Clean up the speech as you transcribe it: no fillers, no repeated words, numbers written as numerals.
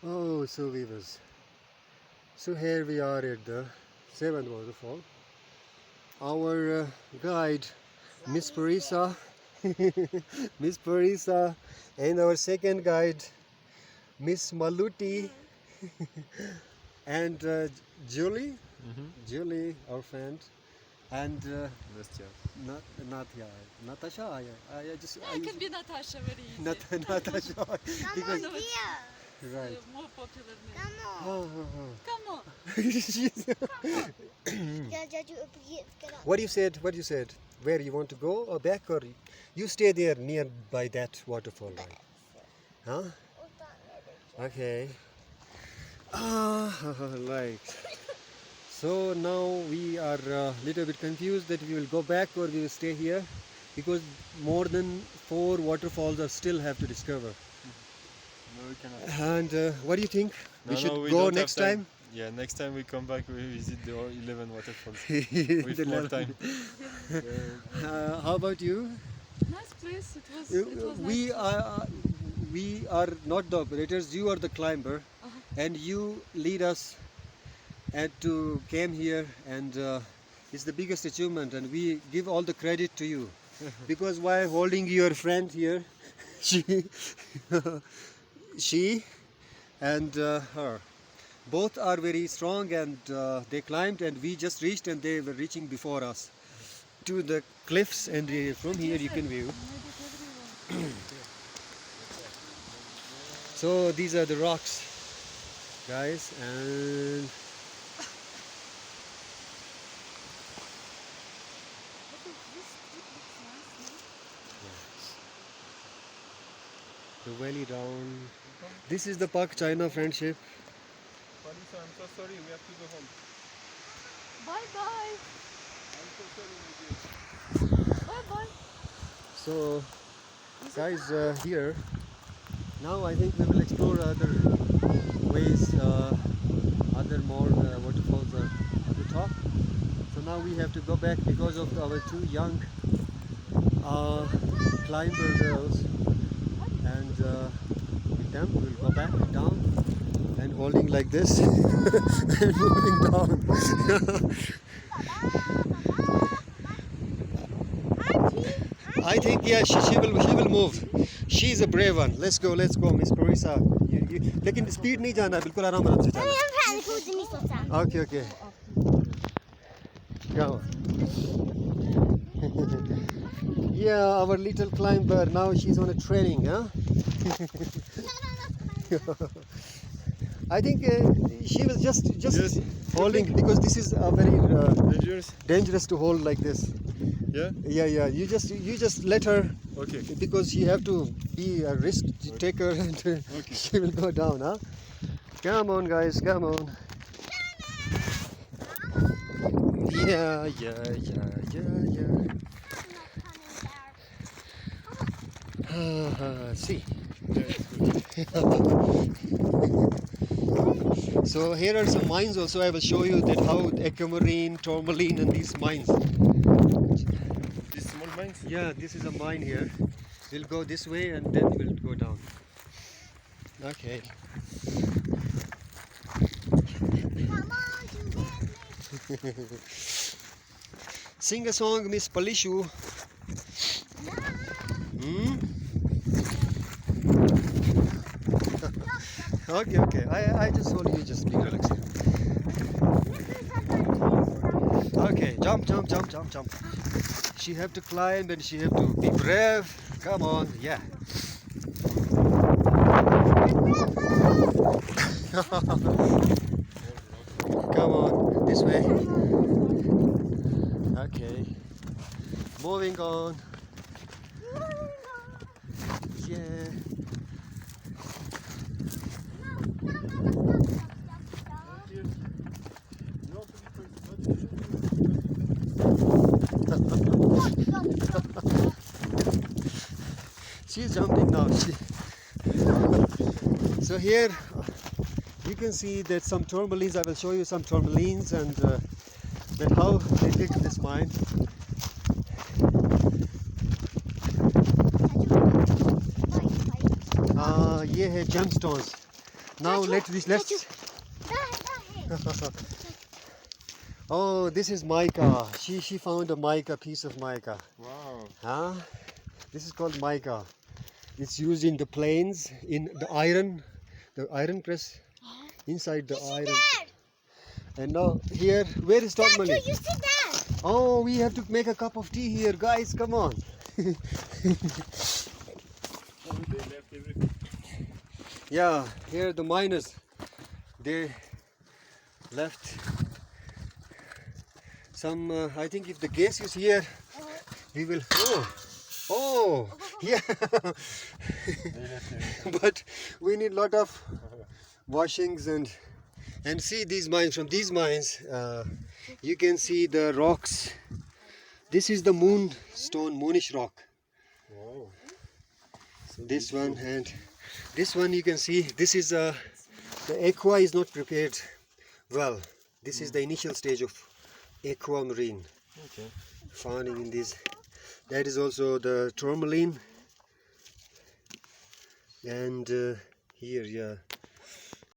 Oh, so viewers. So here we are at the seventh waterfall. Our guide, Miss Parisa, Miss Parisa, and our second guide, Miss Maluti, and Julie, Julie, our friend, and Natasha. I It can be Natasha very easy. Natasha, because right. More popular name. Oh. Come on. What you said? What you said? Where you want to go or back, or you stay there near by that waterfall, right? Huh? Okay. Right. So now we are a little bit confused that we will go back or we will stay here, because more than 4 waterfalls are still have to discover. No, we cannot. And what do you think? We should we go don't next have time? Yeah, next time we come back, we visit the 11 waterfalls With with more time. How about you? Nice place. It was nice. We are not the operators. You are the climber, and you lead us and to came here, and it's the biggest achievement, and we give all the credit to you, because while holding your friend here, she and her both are very strong, and they climbed, and we just reached, and they were reaching before us to the cliffs, and from here you can view. So these are the rocks, guys, and the valley down. This is the Pak-China friendship. Parisa, I'm so sorry, we have to go home. Bye bye. I'm so sorry, my dear. Bye bye. So, guys, here now I think we will explore other ways, other more waterfalls at the top. So now we have to go back because of our 2 young climber girls, and with them we will go back down and holding like this and moving down. I think she will move. She is a brave one. Let's go, Miss Parisa. लेकिन speed नहीं जाना, बिल्कुल आराम से जाना. Okay. Go. Yeah, our little climber. Now she's on a training, huh? I think she was just Yes. holding, because this is a very Dangerous? dangerous to hold like this. Yeah? Yeah. You just let her, Okay. because she have to be a risk taker, and Okay. she will go down, huh? Come on, guys, come on. Yeah. See. So here are some mines also. I will show you that how aquamarine, tourmaline, and these mines. These small mines? Yeah, this is a mine here. We'll go this way and then we'll go down. Okay. Sing a song, Miss Palishu. Okay. I just hold you, just be relaxed. Okay, jump. She have to climb, and she have to be brave. Come on, yeah. Come on, this way. Okay. Moving on. Yeah. She's jumping now. So here you can see that some tourmalines. I will show you some tourmalines, and that how they dig this mine. ये है gemstones. Now let's. Oh, this is mica. She found a mica, piece of mica. Wow. Huh? This is called mica. It's used in the planes, in the iron press, inside the iron. And now here, where is Dad Malik? You see that? Oh, we have to make a cup of tea here, guys. Come on. Oh, they left everything. Yeah, here the miners, they left some. I think if the gas is here, we will. Oh, yeah. They left everything. But we need lot of washings and see these mines. From these mines, you can see the rocks. This is the moonstone, moonish rock. Wow. This one and this one you can see. This is the aqua is not prepared well. This is the initial stage of aquamarine Okay. finding in this. That is also the tourmaline, and here, yeah,